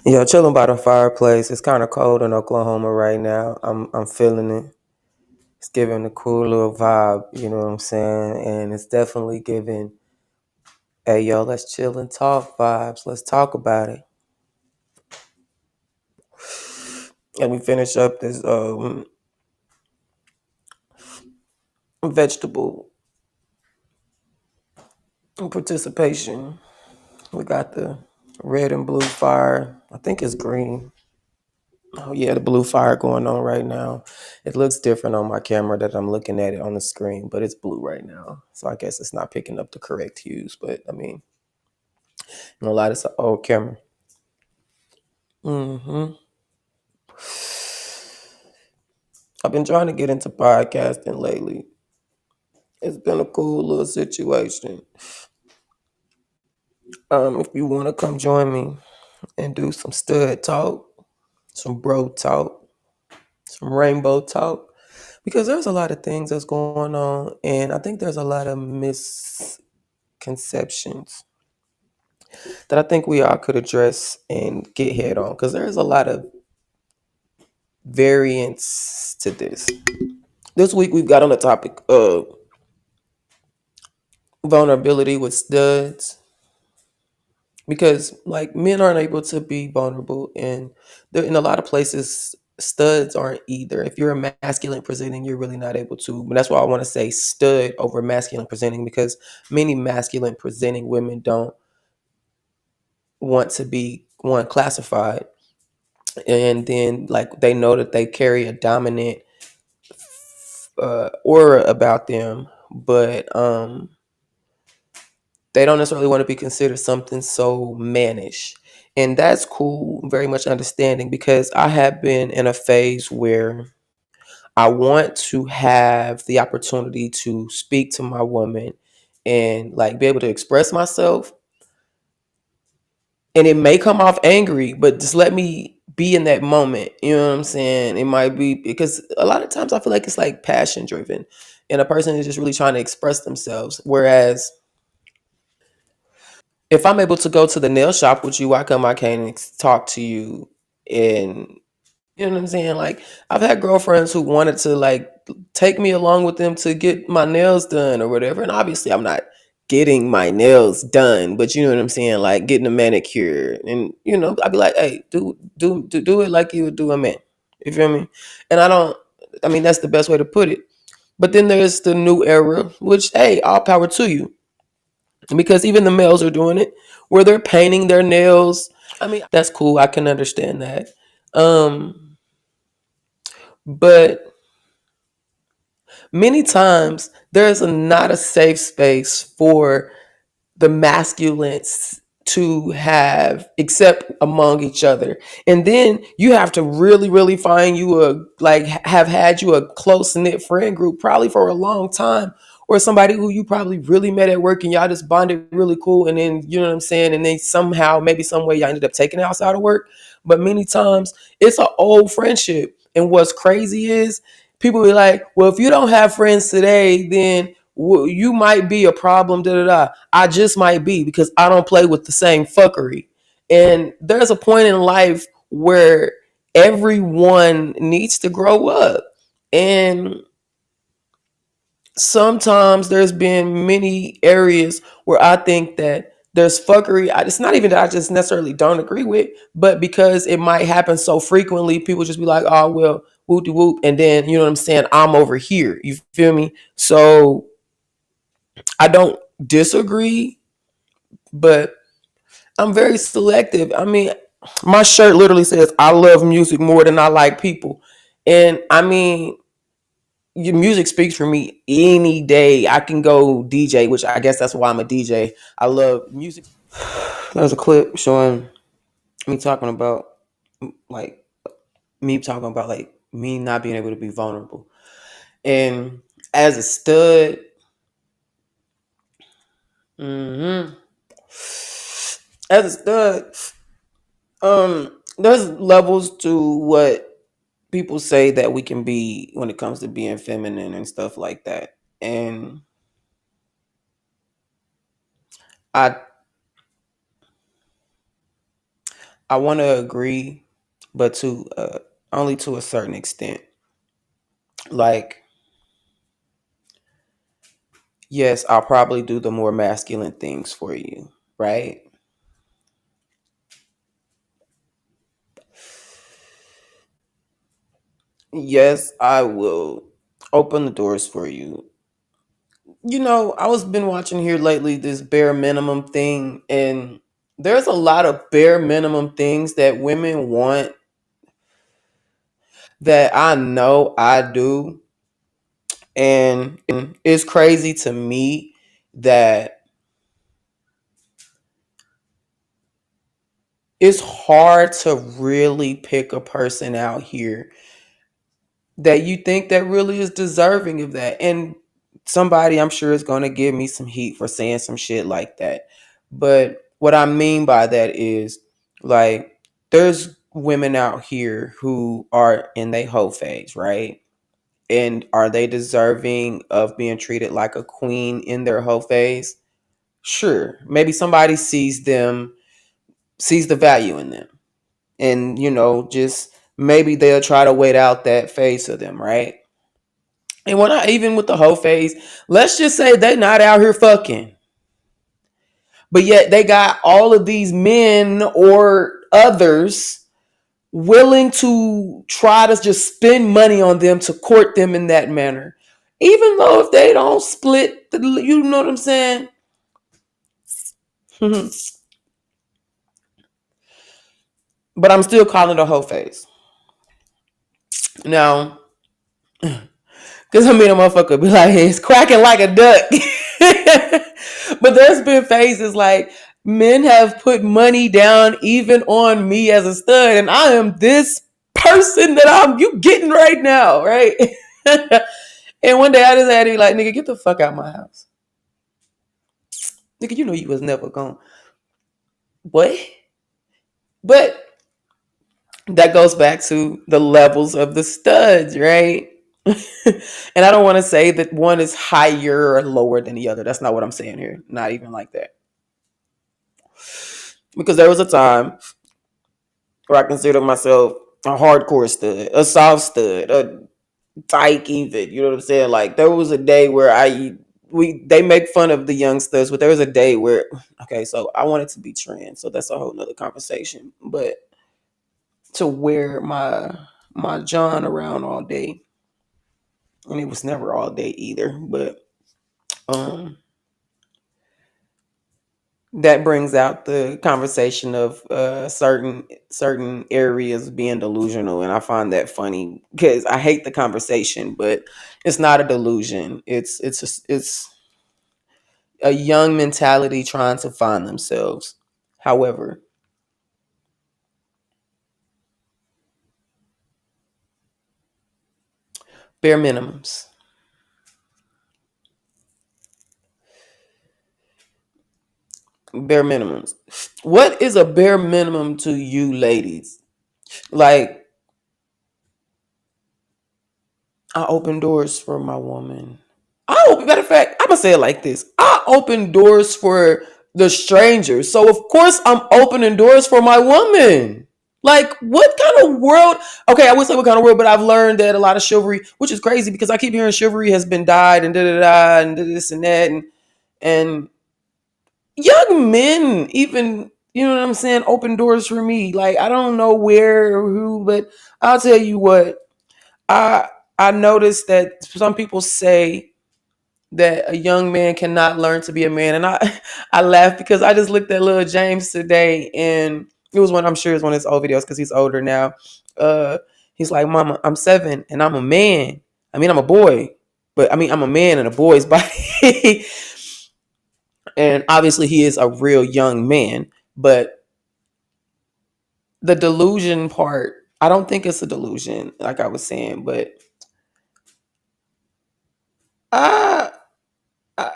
Yeah, chilling by the fireplace. It's kind of cold in Oklahoma right now. I'm feeling it. It's giving a cool little vibe, you know what I'm saying? And it's definitely giving, hey yo, let's chill and talk vibes. Let's talk about it. And we finish up this vegetable participation. We got the red and blue fire. I think it's green. Oh yeah, the blue fire going on right now. It looks different on my camera that I'm looking at it on the screen, but it's blue right now. So I guess it's not picking up the correct hues. But I mean, a lot of it's an old camera. hmm I've been trying to get into podcasting lately. It's been a cool little situation. If you want to come join me and do some stud talk, some bro talk, some rainbow talk, because there's a lot of things that's going on, and I think there's a lot of misconceptions that I think we all could address and get head on, because there's a lot of variance to this. This week we've got on the topic of vulnerability with studs, because like men aren't able to be vulnerable, and in a lot of places studs aren't either. If you're a masculine presenting, you're really not able to. But that's why I want to say stud over masculine presenting, because many masculine presenting women don't want to be one classified, and then like they know that they carry a dominant aura about them, but they don't necessarily want to be considered something so mannish. And that's cool, very much understanding, because I have been in a phase where I want to have the opportunity to speak to my woman and like be able to express myself. And it may come off angry, but just let me be in that moment. You know what I'm saying? It might be because a lot of times I feel like it's like passion driven and a person is just really trying to express themselves. Whereas if I'm able to go to the nail shop with you, why come I can't talk to you? And you know what I'm saying? Like I've had girlfriends who wanted to like take me along with them to get my nails done or whatever. And obviously I'm not getting my nails done, but you know what I'm saying? Like getting a manicure. And you know, I'd be like, hey, do it like you would do a man. You feel me? And I mean that's the best way to put it. But then there's the new era, which hey, all power to you, because even the males are doing it where they're painting their nails. I mean, that's cool. I can understand that. Um, but many times there's not a safe space for the masculines to have except among each other, and then you have to really find you a like have had you a close knit friend group probably for a long time, or somebody who you probably really met at work and y'all just bonded really cool, and then you know what I'm saying, and then somehow maybe some way y'all ended up taking it outside of work. But many times it's an old friendship, and what's crazy is people be like, well, if you don't have friends today, then you might be a problem, da da da. I just might be because I don't play with the same fuckery. And there's a point in life where everyone needs to grow up. And sometimes there's been many areas where I think that there's fuckery. It's not even that I just necessarily don't agree with, but because it might happen so frequently, people just be like, oh, well, whoop de whoop. And then, you know what I'm saying? I'm over here. You feel me? So I don't disagree, but I'm very selective. I mean, my shirt literally says I love music more than I like people. And I mean, your music speaks for me any day. I can go DJ, which I guess that's why I'm a DJ. I love music. There's a clip showing me talking about like me talking about like me not being able to be vulnerable. And as a stud, mhm, as a stud, there's levels to what people say that we can be when it comes to being feminine and stuff like that. And I I want to agree, but to only to a certain extent. Like, yes, I'll probably do the more masculine things for you, right? Yes, I will open the doors for you. I was been watching here lately this bare minimum thing, and there's a lot of bare minimum things that women want that I know I do. And it's crazy to me that it's hard to really pick a person out here that you think that really is deserving of that. And somebody I'm sure is going to give me some heat for saying some shit like that. But what I mean by that is, like, there's women out here who are in their whole phase, right? And are they deserving of being treated like a queen in their whole phase? Sure. Maybe somebody sees the value in them. And, just maybe they'll try to wait out that phase of them, right? And when I even with the whole phase, let's just say they not out here fucking. But yet they got all of these men or others willing to try to just spend money on them to court them in that manner. Even though if they don't split, you know what I'm saying? But I'm still calling it a whole phase. Now, because I mean, a motherfucker be like, hey, it's quacking like a duck. But there's been phases like men have put money down even on me as a stud, and I am this person that you getting right now, right? And one day I just had to be like, nigga, get the fuck out of my house. Nigga, you know you was never gone. What? But that goes back to the levels of the studs, right? And I don't want to say that one is higher or lower than the other. That's not what I'm saying here. Not even like that. Because there was a time where I considered myself a hardcore stud, a soft stud, a dyke even. You know what I'm saying? Like there was a day where they make fun of the young studs, but there was a day where okay, so I wanted to be trans, so that's a whole nother conversation. But to wear my John around all day, and it was never all day either. But um that brings out the conversation of certain areas being delusional, and I find that funny because I hate the conversation, but it's not a delusion. It's a young mentality trying to find themselves. However, bare minimums. Bare minimums. What is a bare minimum to you ladies? Like, I open doors for my woman. Matter of fact, I'm gonna say it like this: I open doors for the strangers, so of course I'm opening doors for my woman. Like, what kind of world? Okay, I would say what kind of world, but I've learned that a lot of chivalry, which is crazy because I keep hearing chivalry has been died and da da da and this and that, and young men even, you know what I'm saying, open doors for me. Like, I don't know where or who, but I'll tell you what. I I noticed that some people say that a young man cannot learn to be a man, and I laugh because I just looked at little James today, and it was one, I'm sure it's one of his old videos because he's older now. Uh, he's like, "Mama, I'm 7 and I'm a man. I mean, I'm a boy, but I mean, I'm a man in a boy's body." And obviously, he is a real young man, but the delusion part, I don't think it's a delusion, like I was saying, but I uh,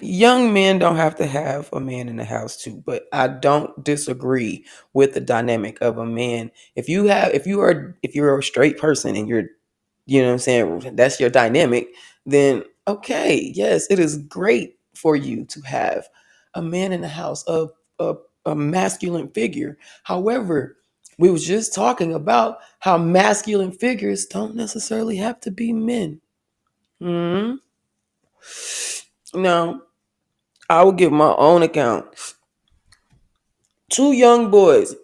young men don't have to have a man in the house too, but I don't disagree with the dynamic of a man. If you're a straight person and you're, you know what I'm saying, that's your dynamic, then okay, yes, it is great for you to have a man in the house, a a masculine figure. However, we was just talking about how masculine figures don't necessarily have to be men. Hmm. Now, I will give my own account. Two young boys,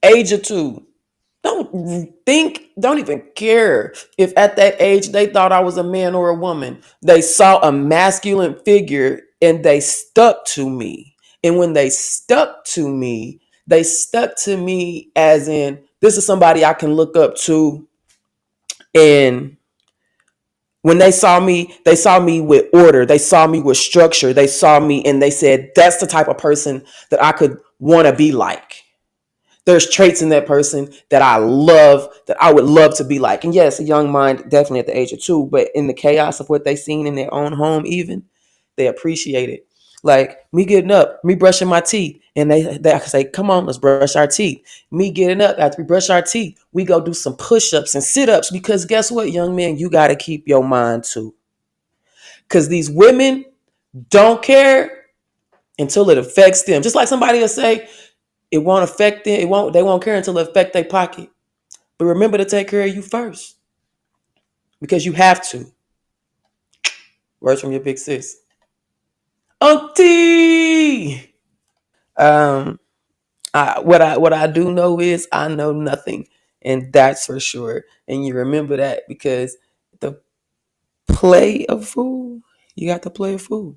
age of two, don't even care if at that age they thought I was a man or a woman. They saw a masculine figure and they stuck to me. And when they stuck to me as in, this is somebody I can look up to. And when they saw me with order, they saw me with structure, they saw me and they said, that's the type of person that I could want to be like. There's traits in that person that I love, that I would love to be like. And yes, a young mind, definitely at the age of two, but in the chaos of what they seen in their own home, even, they appreciate it. Like me getting up, me brushing my teeth, and they say, come on, let's brush our teeth. Me getting up after we brush our teeth, we go do some push-ups and sit-ups, because guess what, young man, you got to keep your mind too. Because these women don't care until it affects them. Just like somebody will say, it won't affect them. They won't care until it affect their pocket. But remember to take care of you first, because you have to. Words from your big sis, Auntie. Um, what I do know is I know nothing, and that's for sure. And you remember that, because the play of fool, you got to play a fool.